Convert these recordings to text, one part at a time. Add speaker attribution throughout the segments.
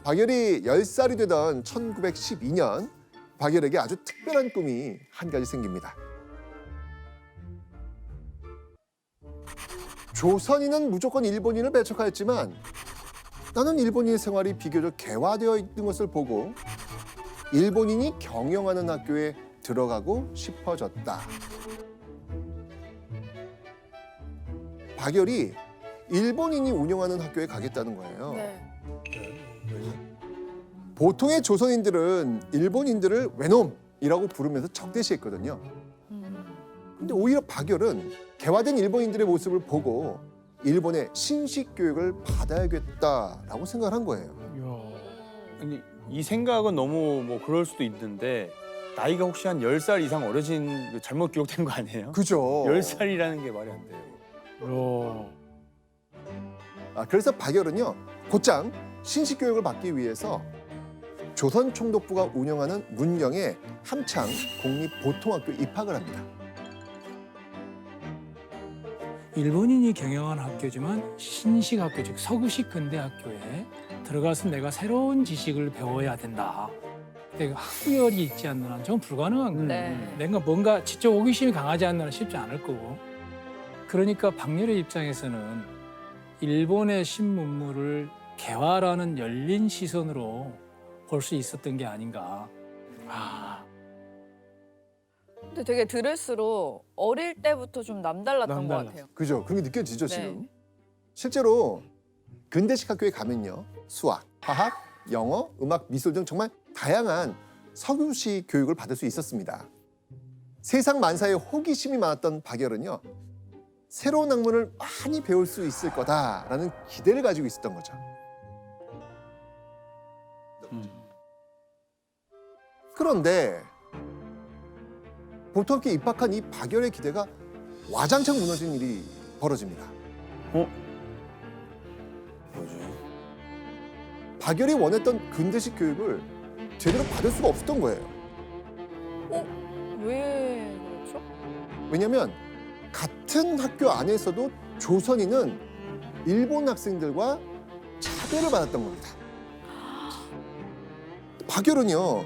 Speaker 1: 박열이 10살이 되던 1912년 박열에게 아주 특별한 꿈이 한 가지 생깁니다. 조선인은 무조건 일본인을 배척하였지만 나는 일본인 생활이 비교적 개화되어 있는 것을 보고 일본인이 경영하는 학교에 들어가고 싶어졌다. 박열이 일본인이 운영하는 학교에 가겠다는 거예요.
Speaker 2: 네.
Speaker 1: 보통의 조선인들은 일본인들을 외놈이라고 부르면서 적대시했거든요. 근데 오히려 박열은 개화된 일본인들의 모습을 보고 일본의 신식 교육을 받아야겠다라고 생각을 한 거예요.
Speaker 3: 아니, 이 생각은 너무 뭐 그럴 수도 있는데 나이가 혹시 한 10살 이상 어려진 그 잘못 기록된 거 아니에요?
Speaker 1: 그죠?
Speaker 3: 10살이라는 게 말이 안 돼요.
Speaker 1: 그래서 박열은요 곧장 신식 교육을 받기 위해서 조선 총독부가 운영하는 문경의 함창 공립보통학교에 입학을 합니다.
Speaker 4: 일본인이 경영한 학교지만 신식 학교, 즉 서구식 근대 학교에 들어가서 내가 새로운 지식을 배워야 된다. 근데 학열이 있지 않는 한 전 불가능한 거예요.
Speaker 2: 네.
Speaker 4: 내가 뭔가 지적 호기심이 강하지 않는 한 쉽지 않을 거고. 그러니까 박열의 입장에서는 일본의 신문물을 개화라는 열린 시선으로 볼 수 있었던 게 아닌가.
Speaker 2: 근데 되게 들을수록 어릴 때부터 좀 남달랐던 것
Speaker 4: 남달랐어.
Speaker 2: 같아요.
Speaker 1: 그죠? 그런 게 느껴지죠
Speaker 2: 네.
Speaker 1: 지금? 실제로 근대식 학교에 가면요 수학, 화학, 영어, 음악, 미술 등 정말 다양한 서구식 교육을 받을 수 있었습니다. 세상 만사에 호기심이 많았던 박열은요 새로운 학문을 많이 배울 수 있을 거다라는 기대를 가지고 있었던 거죠. 그런데 보통학교에 입학한 이 박열의 기대가 와장창 무너진 일이 벌어집니다.
Speaker 3: 뭐지?
Speaker 1: 박열이 원했던 근대식 교육을 제대로 받을 수가 없었던 거예요.
Speaker 2: 왜 그렇죠?
Speaker 1: 왜냐하면 같은 학교 안에서도 조선인은 일본 학생들과 차별을 받았던 겁니다. 박열은요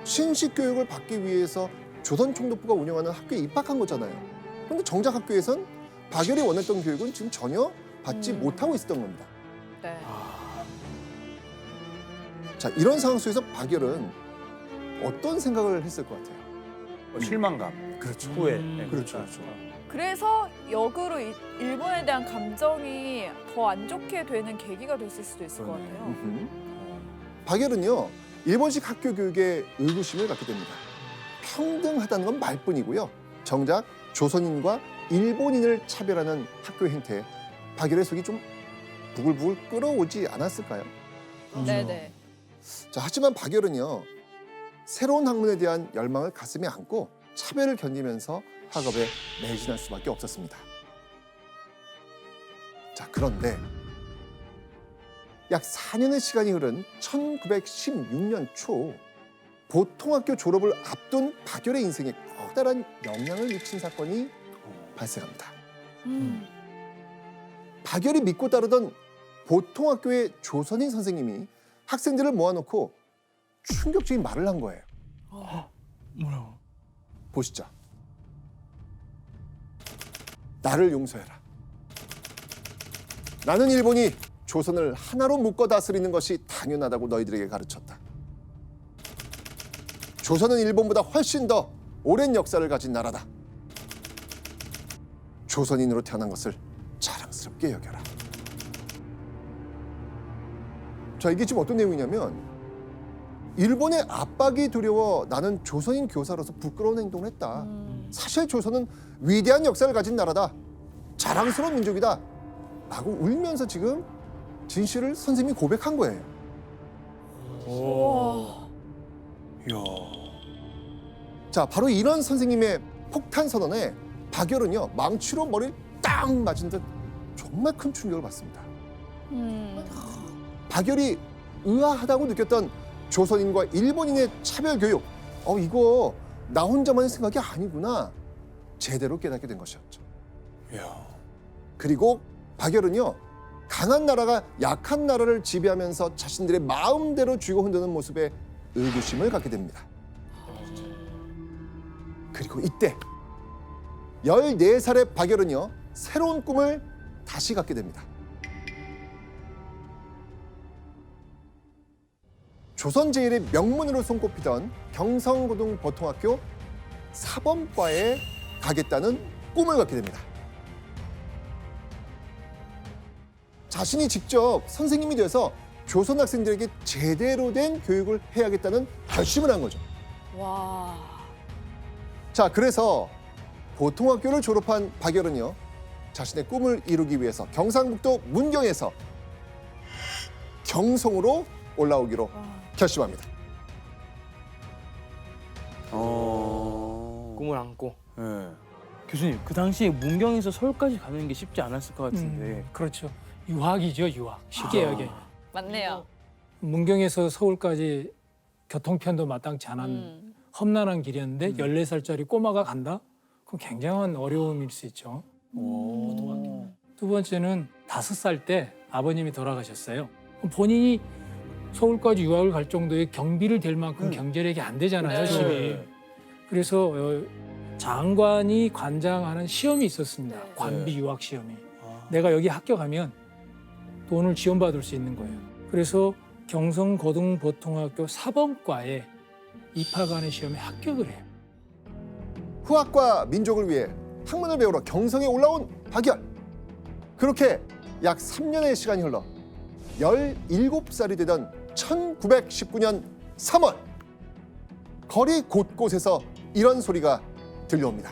Speaker 1: 신식 교육을 받기 위해서 조선 총독부가 운영하는 학교에 입학한 거잖아요. 그런데 정작 학교에선 박열이 원했던 교육은 지금 전혀 받지 못하고 있었던 겁니다.
Speaker 2: 네.
Speaker 1: 자, 이런 상황 속에서 박열은 어떤 생각을 했을 것 같아요?
Speaker 3: 실망감.
Speaker 1: 그렇죠.
Speaker 3: 후회.
Speaker 1: 그렇죠, 그렇죠.
Speaker 2: 그래서 역으로 일본에 대한 감정이 더 안 좋게 되는 계기가 됐을 수도 있을 것
Speaker 3: 그러네.
Speaker 2: 같아요.
Speaker 1: 박열은요 일본식 학교 교육에 의구심을 갖게 됩니다. 평등하다는 건 말뿐이고요. 정작 조선인과 일본인을 차별하는 학교 행태에 박열의 속이 좀 부글부글 끓어오지 않았을까요?
Speaker 2: 네네.
Speaker 1: 자, 하지만 박열은요 새로운 학문에 대한 열망을 가슴에 안고 차별을 견디면서 학업에 매진할 수밖에 없었습니다. 자, 그런데 약 4년의 시간이 흐른 1916년 초 보통학교 졸업을 앞둔 박열의 인생에 커다란 영향을 미친 사건이 발생합니다. 박열이 믿고 따르던 보통학교의 조선인 선생님이 학생들을 모아놓고 충격적인 말을 한 거예요.
Speaker 4: 뭐라고?
Speaker 1: 보시죠. 나를 용서해라. 나는 일본이 조선을 하나로 묶어 다스리는 것이 당연하다고 너희들에게 가르쳤다. 조선은 일본보다 훨씬 더 오랜 역사를 가진 나라다. 조선인으로 태어난 것을 자랑스럽게 여겨라. 자, 이게 지금 어떤 내용이냐면 일본의 압박이 두려워 나는 조선인 교사로서 부끄러운 행동을 했다. 사실 조선은 위대한 역사를 가진 나라다. 자랑스러운 민족이다. 라고 울면서 지금 진실을 선생님이 고백한 거예요.
Speaker 2: 와.
Speaker 3: 이야.
Speaker 1: 자, 바로 이런 선생님의 폭탄 선언에 박열은요 망치로 머리를 딱 맞은 듯 정말 큰 충격을 받습니다. 박열이 의아하다고 느꼈던 조선인과 일본인의 차별 교육, 이거 나 혼자만의 생각이 아니구나 제대로 깨닫게 된 것이었죠.
Speaker 3: 이야.
Speaker 1: 그리고 박열은요 강한 나라가 약한 나라를 지배하면서 자신들의 마음대로 쥐고 흔드는 모습에 의구심을 갖게 됩니다. 그리고 이때 14살의 박열은요, 새로운 꿈을 다시 갖게 됩니다. 조선 제일의 명문으로 손꼽히던 경성고등보통학교 사범과에 가겠다는 꿈을 갖게 됩니다. 자신이 직접 선생님이 되어서 조선 학생들에게 제대로 된 교육을 해야겠다는 결심을 한 거죠.
Speaker 2: 와.
Speaker 1: 자, 그래서 보통학교를 졸업한 박열은요, 자신의 꿈을 이루기 위해서 경상북도 문경에서 경성으로 올라오기로
Speaker 2: 와.
Speaker 1: 결심합니다.
Speaker 5: 꿈을 안고.
Speaker 3: 예.
Speaker 5: 교수님, 그 당시에 문경에서 서울까지 가는 게 쉽지 않았을 것 같은데.
Speaker 4: 그렇죠. 유학이죠, 유학. 쉽게 이야기해.
Speaker 2: 맞네요.
Speaker 4: 문경에서 서울까지 교통편도 마땅치 않은
Speaker 2: 음.
Speaker 4: 험난한 길이었는데 14살짜리 꼬마가 간다? 그건 굉장한 어려움일 수 있죠. 두 번째는 5살 때 아버님이 돌아가셨어요. 본인이 서울까지 유학을 갈 정도의 경비를 댈 만큼 경제력이 안 되잖아요,
Speaker 2: 네.
Speaker 4: 집이. 그래서 장관이 관장하는 시험이 있었습니다.
Speaker 2: 네.
Speaker 4: 관비 유학 시험이. 내가 여기 합격하면 돈을 지원받을 수 있는 거예요. 그래서 경성고등보통학교 사범과에 입학하는 시험에 합격을 해요.
Speaker 1: 후학과 민족을 위해 학문을 배우러 경성에 올라온 박열. 그렇게 약 3년의 시간이 흘러 17살이 되던 1919년 3월, 거리 곳곳에서 이런 소리가 들려옵니다.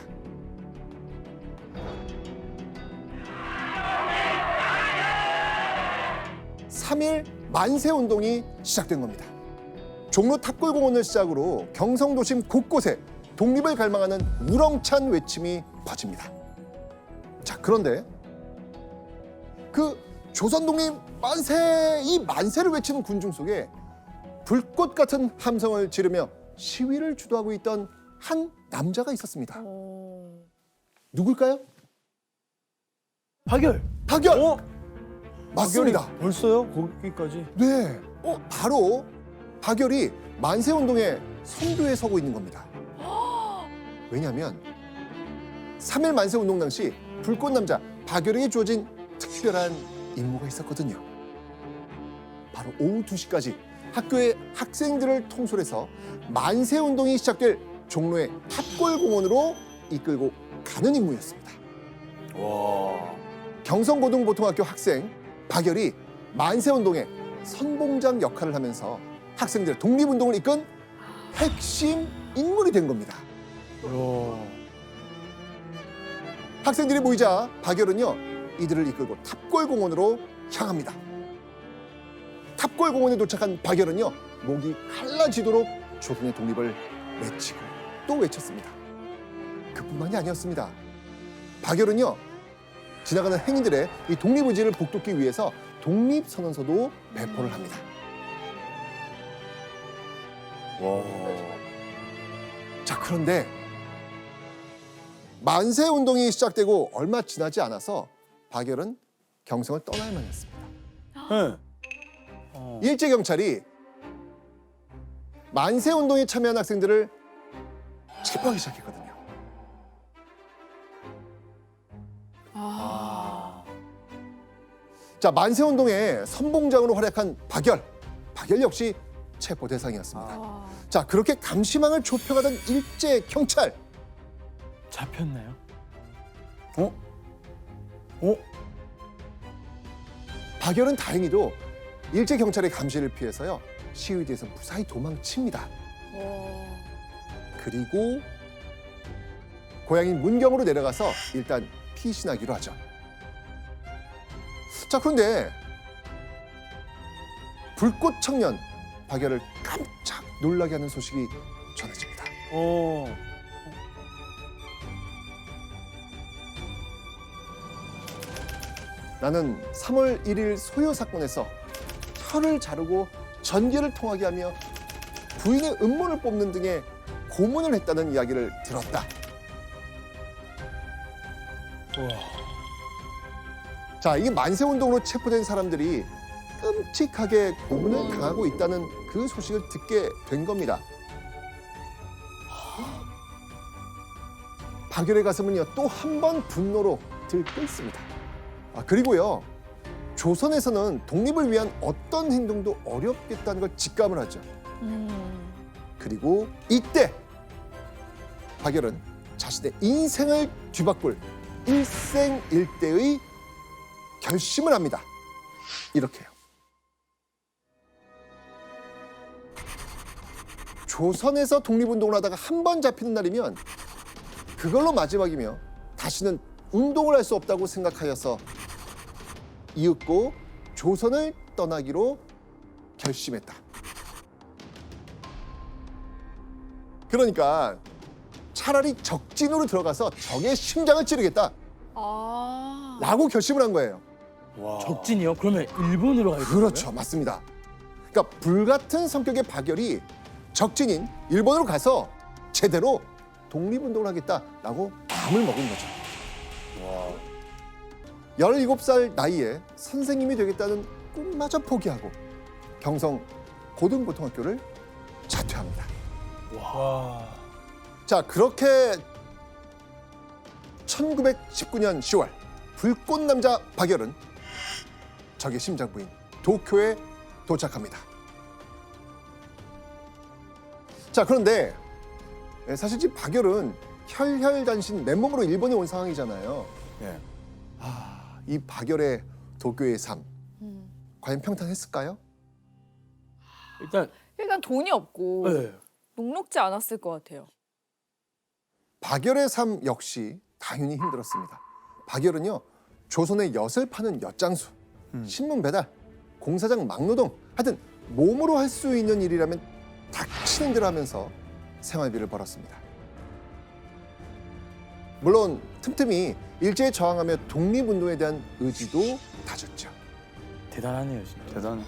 Speaker 1: (3.1) 만세운동이 시작된 겁니다. 종로 탑골공원을 시작으로 경성도심 곳곳에 독립을 갈망하는 우렁찬 외침이 퍼집니다. 자, 그런데 그 조선 독립 만세, 이 만세를 외치는 군중 속에 불꽃 같은 함성을 지르며 시위를 주도하고 있던 한 남자가 있었습니다.
Speaker 2: 오.
Speaker 1: 누굴까요?
Speaker 5: 박열.
Speaker 1: 박열!
Speaker 3: 어?
Speaker 1: 맞습니다.
Speaker 3: 박열이 벌써요? 거기까지?
Speaker 1: 네, 바로 박열이 만세운동의 선두에 서고 있는 겁니다. 왜냐하면 3.1 만세운동 당시 불꽃남자 박열에게 주어진 특별한 임무가 있었거든요. 바로 오후 2시까지 학교의 학생들을 통솔해서 만세운동이 시작될 종로의 탑골공원으로 이끌고 가는 임무였습니다.
Speaker 3: 와.
Speaker 1: 경성고등보통학교 학생 박열이 만세운동의 선봉장 역할을 하면서 학생들의 독립운동을 이끈 핵심 인물이 된 겁니다. 학생들이 모이자 박열은요, 이들을 이끌고 탑골공원으로 향합니다. 탑골공원에 도착한 박열은요, 목이 갈라지도록 조선의 독립을 외치고 또 외쳤습니다. 그뿐만이 아니었습니다. 박열은요, 지나가는 행인들의 이 독립의지를 북돋기 위해서 독립선언서도 배포를 합니다.
Speaker 3: 와.
Speaker 1: 자, 그런데 만세운동이 시작되고 얼마 지나지 않아서 박열은 경성을 떠날만 했습니다.
Speaker 3: 네.
Speaker 1: 일제경찰이 만세운동에 참여한 학생들을 체포하기 시작했거든요.
Speaker 2: 아.
Speaker 1: 자, 만세운동에 선봉장으로 활약한 박열 역시 체포 대상이었습니다.
Speaker 2: 아.
Speaker 1: 자, 그렇게 감시망을 좁혀가던 일제경찰.
Speaker 5: 잡혔나요?
Speaker 1: 박열은 다행히도 일제경찰의 감시를 피해서요, 시위대에서 무사히 도망칩니다.
Speaker 2: 와.
Speaker 1: 그리고 고향인 문경으로 내려가서 일단 피신하기로 하죠. 자, 그런데 불꽃 청년 박열을 깜짝 놀라게 하는 소식이 전해집니다. 나는 3월 1일 소요 사건에서 혀를 자르고 전기를 통하게 하며 부인의 음모를 뽑는 등의 고문을 했다는 이야기를 들었다. 자, 이게 만세운동으로 체포된 사람들이 끔찍하게 고문을 당하고 있다는 그 소식을 듣게 된 겁니다. 박열의 가슴은요, 또 한 번 분노로 들끓습니다. 그리고요, 조선에서는 독립을 위한 어떤 행동도 어렵겠다는 걸 직감을 하죠. 그리고 이때 박열은 자신의 인생을 뒤바꿀 일생일대의 결심을 합니다. 이렇게요. 조선에서 독립운동을 하다가 한 번 잡히는 날이면 그걸로 마지막이며 다시는 운동을 할 수 없다고 생각하여서 이윽고 조선을 떠나기로 결심했다. 그러니까 차라리 적진으로 들어가서 적의 심장을 찌르겠다
Speaker 2: 아.
Speaker 1: 라고 결심을 한 거예요.
Speaker 3: 와.
Speaker 5: 적진이요? 그러면 일본으로 가야 되는
Speaker 1: 그렇죠, 맞습니다. 그러니까 불같은 성격의 박열이 적진인 일본으로 가서 제대로 독립운동을 하겠다라고 마음을 먹은 거죠.
Speaker 3: 와.
Speaker 1: 17살 나이에 선생님이 되겠다는 꿈마저 포기하고 경성 고등보통학교를 자퇴합니다.
Speaker 3: 와.
Speaker 1: 자, 그렇게 1919년 10월 불꽃남자 박열은 적의 심장부인 도쿄에 도착합니다. 자, 그런데 사실 지금 박열은 혈혈단신 맨몸으로 일본에 온 상황이잖아요.
Speaker 3: 네.
Speaker 1: 이 박열의 도쿄의 삶 과연 평탄했을까요?
Speaker 2: 일단 돈이 없고
Speaker 5: 네.
Speaker 2: 녹록지 않았을 것 같아요.
Speaker 1: 박열의 삶 역시 당연히 힘들었습니다. 박열은요, 조선의 엿을 파는 엿장수, 신문 배달, 공사장 막노동, 하여튼 몸으로 할 수 있는 일이라면 닥치는 대로 하면서 생활비를 벌었습니다. 물론 틈틈이 일제에 저항하며 독립운동에 대한 의지도 다졌죠.
Speaker 5: 대단하네요, 진짜.
Speaker 3: 대단해.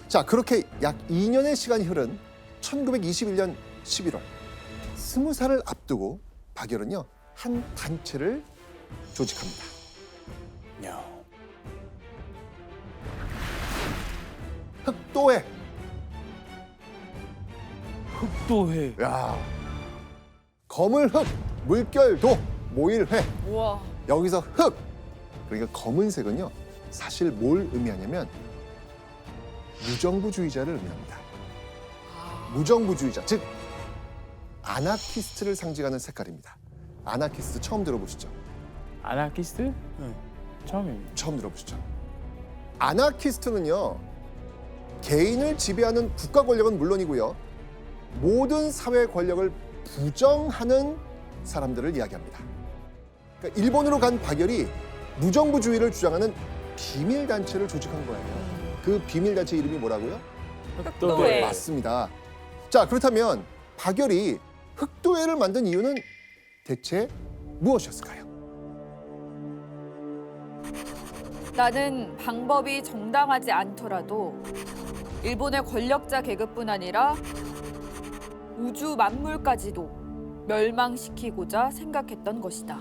Speaker 1: 자, 그렇게 약 2년의 시간이 흐른 1921년 11월 20살을 앞두고 박열은요, 한 단체를 조직합니다.
Speaker 3: 야.
Speaker 1: 흑도회.
Speaker 5: 흑도회.
Speaker 1: 야, 검을 흑, 물결도, 모일회.
Speaker 2: 우와.
Speaker 1: 여기서 흑, 그러니까 검은색은요, 사실 뭘 의미하냐면 무정부주의자를 의미합니다. 무정부주의자, 즉 아나키스트를 상징하는 색깔입니다. 아나키스트 처음 들어보시죠?
Speaker 5: 아나키스트? 네. 처음입니다.
Speaker 1: 처음 들어보시죠? 아나키스트는요, 개인을 지배하는 국가 권력은 물론이고요, 모든 사회 권력을 부정하는 사람들을 이야기합니다. 그러니까 일본으로 간 박열이 무정부주의를 주장하는 비밀단체를 조직한 거예요. 그 비밀단체 이름이 뭐라고요?
Speaker 2: 흑도회.
Speaker 1: 맞습니다. 자, 그렇다면 박열이 흑도회를 만든 이유는 대체 무엇이었을까요?
Speaker 2: 나는 방법이 정당하지 않더라도 일본의 권력자 계급뿐 아니라 우주 만물까지도 멸망시키고자 생각했던 것이다.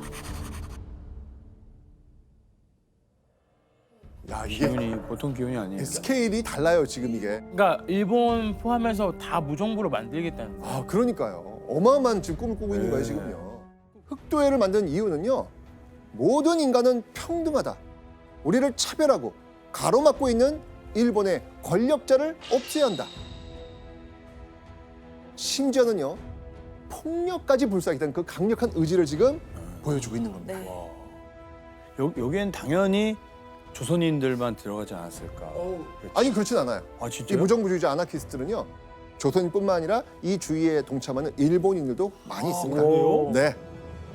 Speaker 1: 야, 이게
Speaker 3: 기운이 보통 기운이 아니에요.
Speaker 1: 스케일이 달라요, 지금 이게.
Speaker 5: 그러니까 일본 포함해서 다 무정부로 만들겠다는 거예요.
Speaker 1: 그러니까요. 어마어마한 지금 꿈을 꾸고 있는 거예요, 지금요. 흑도회를 만든 이유는요, 모든 인간은 평등하다. 우리를 차별하고 가로막고 있는 일본의 권력자를 없애야 한다. 심지어는요, 폭력까지 불사하겠다는 그 강력한 의지를 지금 보여주고 있는 겁니다.
Speaker 2: 네.
Speaker 3: 여기엔 당연히 조선인들만 들어가지 않았을까.
Speaker 1: 아니, 그렇진 않아요.
Speaker 3: 아,
Speaker 1: 이
Speaker 3: 진짜요?
Speaker 1: 무정부주의자 아나키스트는요, 조선인뿐만 아니라 이 주위에 동참하는 일본인들도 많이 있습니다.
Speaker 3: 그래요?
Speaker 1: 네.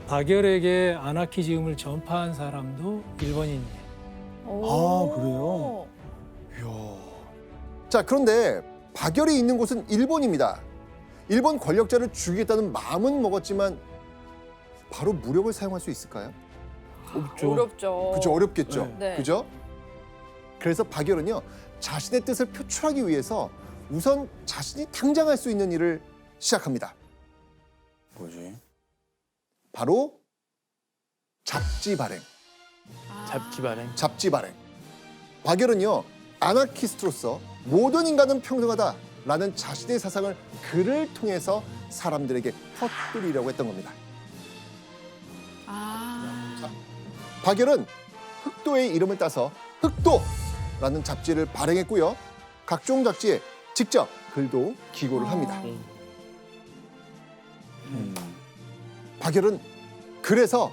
Speaker 4: 박열에게 아나키즘을 전파한 사람도 일본인이에요.
Speaker 2: 오.
Speaker 3: 그래요?
Speaker 1: 자, 그런데 박열이 있는 곳은 일본입니다. 일본 권력자를 죽이겠다는 마음은 먹었지만 바로 무력을 사용할 수 있을까요?
Speaker 5: 없죠.
Speaker 2: 어렵죠.
Speaker 1: 그죠, 어렵겠죠.
Speaker 2: 네.
Speaker 1: 그죠? 그래서 박열은요, 자신의 뜻을 표출하기 위해서 우선 자신이 당장 할 수 있는 일을 시작합니다.
Speaker 3: 뭐지?
Speaker 1: 바로 잡지 발행.
Speaker 5: 잡지 발행.
Speaker 1: 잡지 발행. 박열은요 아나키스트로서 모든 인간은 평등하다라는 자신의 사상을 글을 통해서 사람들에게 퍼뜨리려고 했던 겁니다.
Speaker 2: 아.
Speaker 1: 박열은 흑도의 이름을 따서 흑도라는 잡지를 발행했고요. 각종 잡지에 직접 글도 기고를 합니다. 박열은 그래서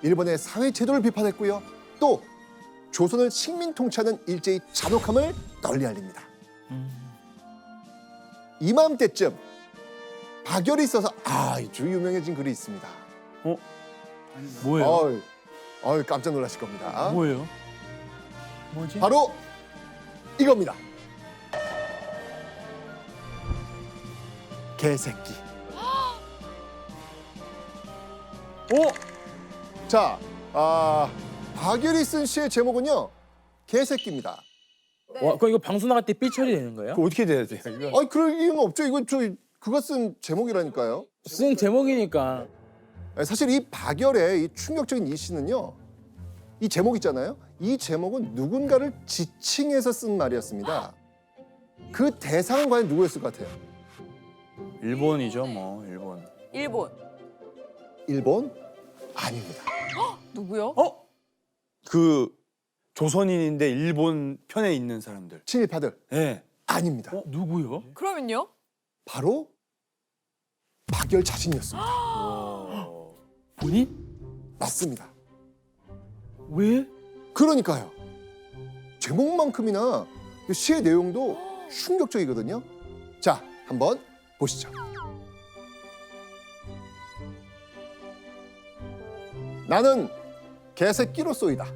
Speaker 1: 일본의 사회 제도를 비판했고요. 또 조선을 식민 통치하는 일제의 잔혹함을 널리 알립니다. 이맘때쯤 박열이 써서 아주 유명해진 글이 있습니다.
Speaker 5: 뭐예요?
Speaker 1: 깜짝 놀라실 겁니다.
Speaker 5: 뭐예요?
Speaker 4: 뭐지?
Speaker 1: 바로 이겁니다. 개새끼. 자, 박열이 쓴 시의 제목은요. 개새끼입니다.
Speaker 2: 네.
Speaker 5: 와, 그럼 이거 방송 나갈 때 삐 처리되는 거예요?
Speaker 3: 그 어떻게 돼야 돼요? 이거?
Speaker 1: 그럴 이유는 없죠. 이건 그가 쓴 제목이라니까요.
Speaker 5: 쓴 제목이니까.
Speaker 1: 사실 이 박열의 이 충격적인 이 시는요. 이 제목 있잖아요. 이 제목은 누군가를 지칭해서 쓴 말이었습니다. 그 대상은 과연 누구였을 것 같아요?
Speaker 3: 일본이죠, 뭐 일본.
Speaker 2: 일본.
Speaker 1: 일본? 아닙니다.
Speaker 2: 누구요?
Speaker 3: 그 조선인인데 일본 편에 있는 사람들.
Speaker 1: 친일파들?
Speaker 3: 네.
Speaker 1: 아닙니다.
Speaker 5: 누구요?
Speaker 2: 그러면요?
Speaker 1: 바로 박열 자신이었습니다.
Speaker 5: 본인?
Speaker 1: 맞습니다.
Speaker 5: 왜?
Speaker 1: 그러니까요. 제목만큼이나 이 시의 내용도 충격적이거든요. 자, 한번 보시죠. 나는 개새끼로쏘이다.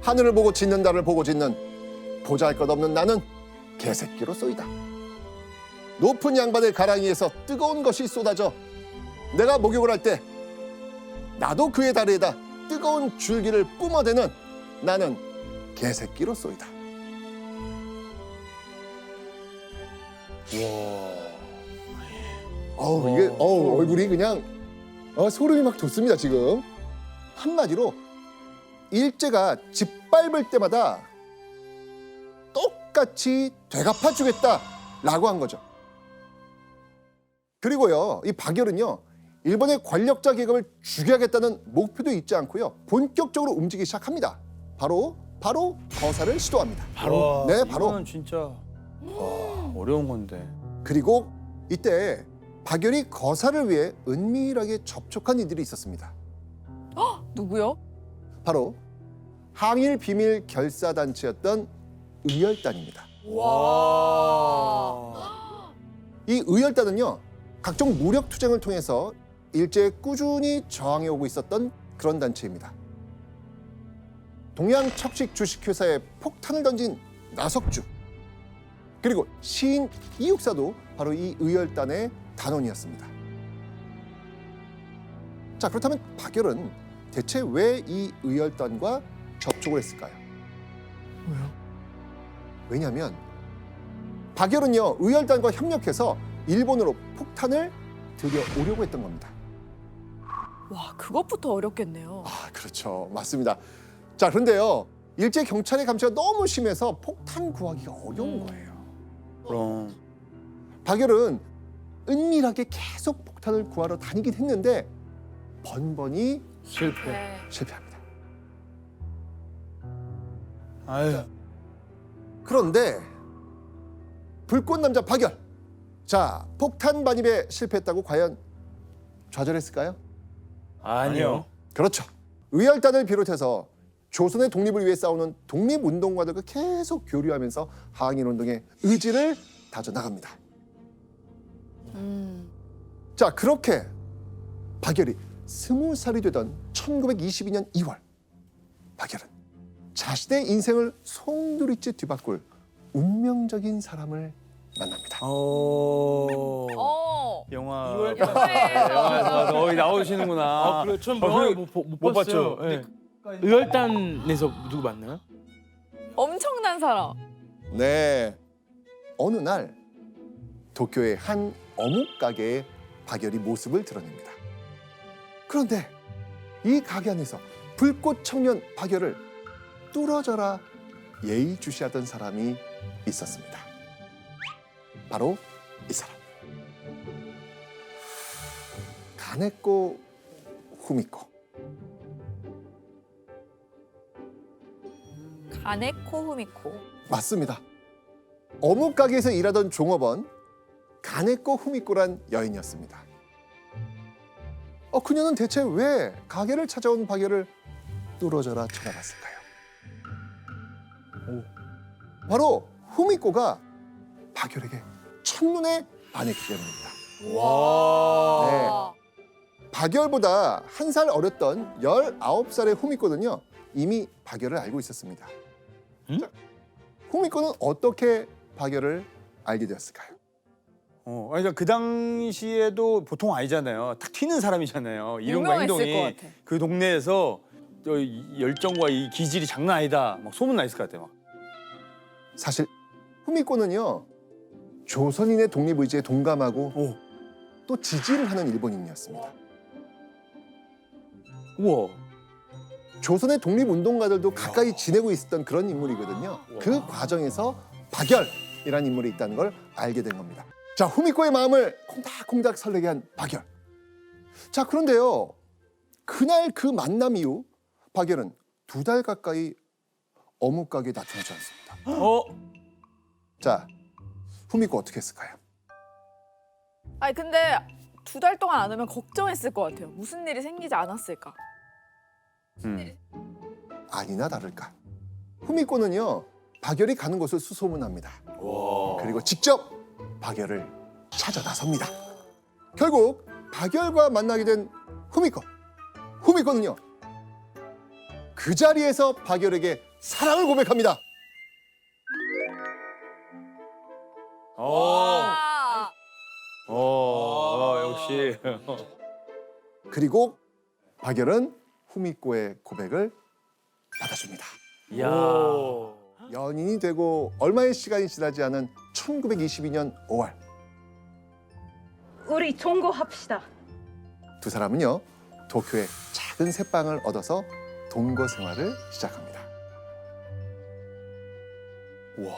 Speaker 1: 하늘을 보고 짖는 달을 보고 짖는 보잘것없는 나는 개새끼로쏘이다. 높은 양반의 가랑이에서 뜨거운 것이 쏟아져 내가 목욕을 할 때 나도 그의 다리에다 뜨거운 줄기를 뿜어대는 나는 개새끼로쏘이다. 이게 얼굴이 그냥 소름이 막 돋습니다 지금. 한마디로 일제가 짓밟을 때마다 똑같이 되갚아주겠다라고 한 거죠. 그리고요, 이 박열은요, 일본의 권력자 계급을 죽여야겠다는 목표도 잊지 않고요, 본격적으로 움직이기 시작합니다. 바로 거사를 시도합니다.
Speaker 3: 바로.
Speaker 1: 네, 바로.
Speaker 3: 이거는 진짜 어려운 건데.
Speaker 1: 그리고 이때 박열이 거사를 위해 은밀하게 접촉한 이들이 있었습니다.
Speaker 2: 누구요?
Speaker 1: 바로 항일 비밀 결사 단체였던 의열단입니다.
Speaker 2: 와.
Speaker 1: 이 의열단은요, 각종 무력 투쟁을 통해서 일제에 꾸준히 저항해 오고 있었던 그런 단체입니다. 동양 척식 주식회사에 폭탄을 던진 나석주, 그리고 시인 이육사도 바로 이 의열단의 단원이었습니다. 자, 그렇다면 박열은 대체 왜 이 의열단과 접촉을 했을까요?
Speaker 4: 왜요?
Speaker 1: 왜냐하면 박열은요, 의열단과 협력해서 일본으로 폭탄을 들여오려고 했던 겁니다.
Speaker 2: 와, 그것부터 어렵겠네요.
Speaker 1: 그렇죠. 맞습니다. 자, 그런데요, 일제 경찰의 감시가 너무 심해서 폭탄 구하기가 어려운 거예요.
Speaker 3: 그럼
Speaker 1: 박열은 은밀하게 계속 폭탄을 구하러 다니긴 했는데 번번이
Speaker 3: 실패.
Speaker 2: 네.
Speaker 1: 실패합니다.
Speaker 3: 아유.
Speaker 1: 그런데 불꽃 남자 박열, 자, 폭탄 반입에 실패했다고 과연 좌절했을까요?
Speaker 5: 아니요.
Speaker 1: 그렇죠. 의열단을 비롯해서 조선의 독립을 위해 싸우는 독립운동가들과 계속 교류하면서 항일운동의 의지를 다져나갑니다. 자, 그렇게 박열이 20살이 되던 1922년 2월, 박열은 자신의 인생을 송두리째 뒤바꿀 운명적인 사람을 만납니다.
Speaker 3: 영화.
Speaker 2: 영화에서.
Speaker 3: 나오시는구나.
Speaker 5: 그래, 전
Speaker 3: 그래,
Speaker 5: 영화 못 봤어요.
Speaker 3: 봤죠.
Speaker 5: 네. 의열단에서 누구 만나요?
Speaker 2: 엄청난 사람.
Speaker 1: 네. 어느 날 도쿄의 한 어묵 가게에 박열이 모습을 드러냅니다. 그런데 이 가게 안에서 불꽃 청년 박열을 뚫어져라 예의주시하던 사람이 있었습니다. 바로 이 사람. 가네코 후미코.
Speaker 2: 가네코 후미코.
Speaker 1: 맞습니다. 어묵 가게에서 일하던 종업원 가네코 후미코란 여인이었습니다. 그녀는 대체 왜 가게를 찾아온 박열을 뚫어져라 쳐다봤을까요? 바로 후미코가 박열에게 첫눈에 반했기 때문입니다.
Speaker 2: 와.
Speaker 1: 박열보다 한 살 어렸던 19살의 후미코는요, 이미 박열을 알고 있었습니다.
Speaker 5: 응?
Speaker 1: 자, 후미코는 어떻게 박열을 알게 되었을까요?
Speaker 3: 그러니까 그 당시에도 보통 아니잖아요. 딱 튀는 사람이잖아요. 이름과
Speaker 2: 유명했을
Speaker 3: 행동이
Speaker 2: 것 같아.
Speaker 3: 그 동네에서 이 열정과 이 기질이 장난 아니다. 막 소문 나 있을 것 같아요. 막.
Speaker 1: 사실 후미코는요, 조선인의 독립의지에 동감하고
Speaker 3: 오,
Speaker 1: 또 지지를 하는 일본인이었습니다.
Speaker 3: 우와.
Speaker 1: 조선의 독립운동가들도 가까이 지내고 있었던 그런 인물이거든요. 그 과정에서 박열이라는 인물이 있다는 걸 알게 된 겁니다. 자, 후미코의 마음을 콩닥콩닥 설레게 한 박열. 자, 그런데요, 그날 그 만남 이후 박열은 2달 가까이 어묵 가게에 나타나지 않습니다. 자, 후미코 어떻게 했을까요?
Speaker 2: 아니 근데 2달 동안 안 오면 걱정했을 것 같아요. 무슨 일이 생기지 않았을까?
Speaker 1: 아니나 다를까. 후미코는요, 박열이 가는 곳을 수소문합니다. 그리고 직접 박열을 찾아 나섭니다. 결국 박열과 만나게 된 후미코. 후미코는요, 그 자리에서 박열에게 사랑을 고백합니다.
Speaker 2: 와.
Speaker 3: 역시.
Speaker 1: 그리고 박열은 후미코의 고백을 받아줍니다.
Speaker 3: 이야.
Speaker 1: 연인이 되고 얼마의 시간이 지나지 않은 1922년 5월,
Speaker 6: 우리 동거합시다.
Speaker 1: 두 사람은요, 도쿄의 작은 새빵을 얻어서 동거 생활을 시작합니다. 우와.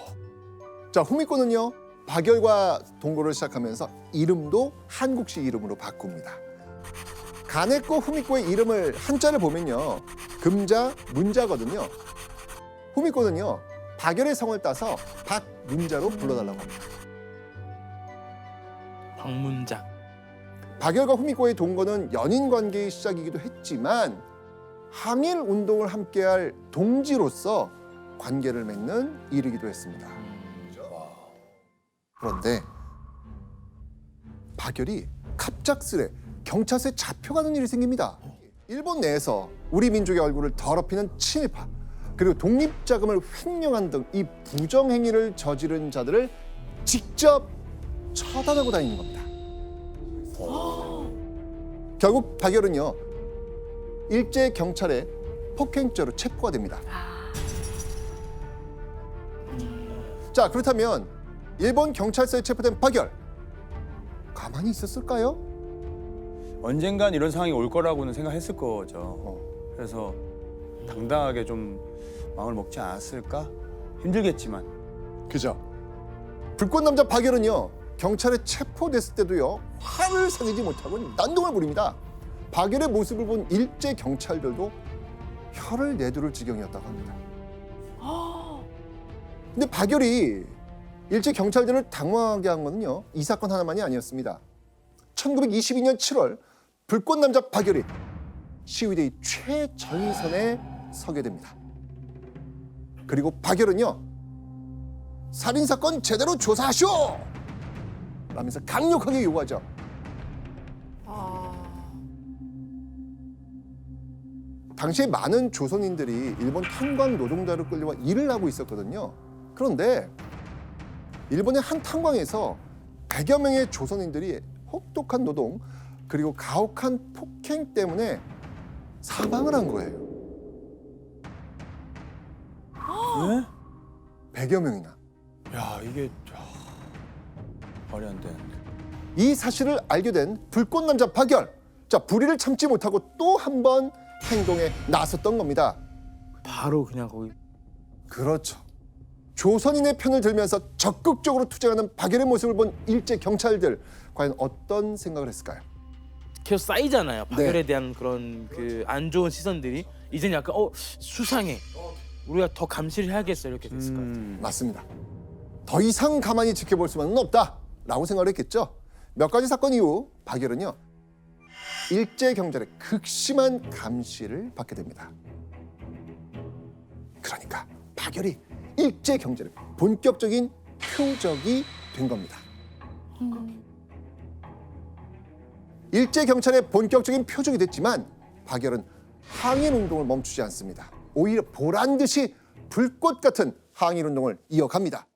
Speaker 1: 자, 후미코는요, 박열과 동거를 시작하면서 이름도 한국식 이름으로 바꿉니다. 가네코 후미코의 이름을 한자를 보면요, 금자, 문자거든요. 후미코는요, 박열의 성을 따서 박문자로 불러달라고 합니다.
Speaker 5: 박문장.
Speaker 1: 박열과 후미코의 동거는 연인 관계의 시작이기도 했지만 항일 운동을 함께할 동지로서 관계를 맺는 일이기도 했습니다. 그런데 박열이 갑작스레 경찰서에 잡혀가는 일이 생깁니다. 일본 내에서 우리 민족의 얼굴을 더럽히는 친일파, 그리고 독립자금을 횡령한 등 이 부정행위를 저지른 자들을 직접 처단하고 다니는 겁니다. 결국 박열은요, 일제 경찰의 폭행죄로 체포가 됩니다. 자, 그렇다면 일본 경찰서에 체포된 박열, 가만히 있었을까요?
Speaker 3: 언젠간 이런 상황이 올 거라고는 생각했을 거죠. 그래서 당당하게 좀 마음을 먹지 않았을까? 힘들겠지만.
Speaker 1: 그죠. 불꽃 남자 박열은요, 경찰에 체포됐을 때도요, 화를 살리지 못하고 난동을 부립니다. 박열의 모습을 본 일제 경찰들도 혀를 내두를 지경이었다고 합니다. 근데 박열이 일제 경찰들을 당황하게 한 거는요, 이 사건 하나만이 아니었습니다. 1922년 7월 불꽃 남자 박열이 시위대의 최전선에 서게 됩니다. 그리고 박열은요, 살인사건 제대로 조사하시오! 라면서 강력하게 요구하죠. 당시에 많은 조선인들이 일본 탄광 노동자로 끌려와 일을 하고 있었거든요. 그런데 일본의 한 탄광에서 100여 명의 조선인들이 혹독한 노동 그리고 가혹한 폭행 때문에 사망을 한 거예요.
Speaker 3: 왜?
Speaker 1: 100여 명이나.
Speaker 3: 야, 이게 말이 안 되는데.
Speaker 1: 이 사실을 알게 된 불꽃 남자 박열. 자, 불의를 참지 못하고 또 한 번 행동에 나섰던 겁니다.
Speaker 5: 바로 그냥 거기
Speaker 1: 그렇죠. 조선인의 편을 들면서 적극적으로 투쟁하는 박열의 모습을 본 일제 경찰들 과연 어떤 생각을 했을까요?
Speaker 5: 계속 쌓이잖아요. 박열에
Speaker 1: 네.
Speaker 5: 대한 그런 그 안 좋은 시선들이 이젠 약간 수상해. 우리가 더 감시를 해야겠어 이렇게 됐을 것 같아요.
Speaker 1: 맞습니다. 더 이상 가만히 지켜볼 수만은 없다라고 생각을 했겠죠. 몇 가지 사건 이후 박열은요. 일제 경찰의 극심한 감시를 받게 됩니다. 그러니까 박열이 일제 경찰의 본격적인 표적이 된 겁니다. 일제 경찰의 본격적인 표적이 됐지만 박열은 항일 운동을 멈추지 않습니다. 오히려 보란 듯이 불꽃 같은 항일 운동을 이어갑니다.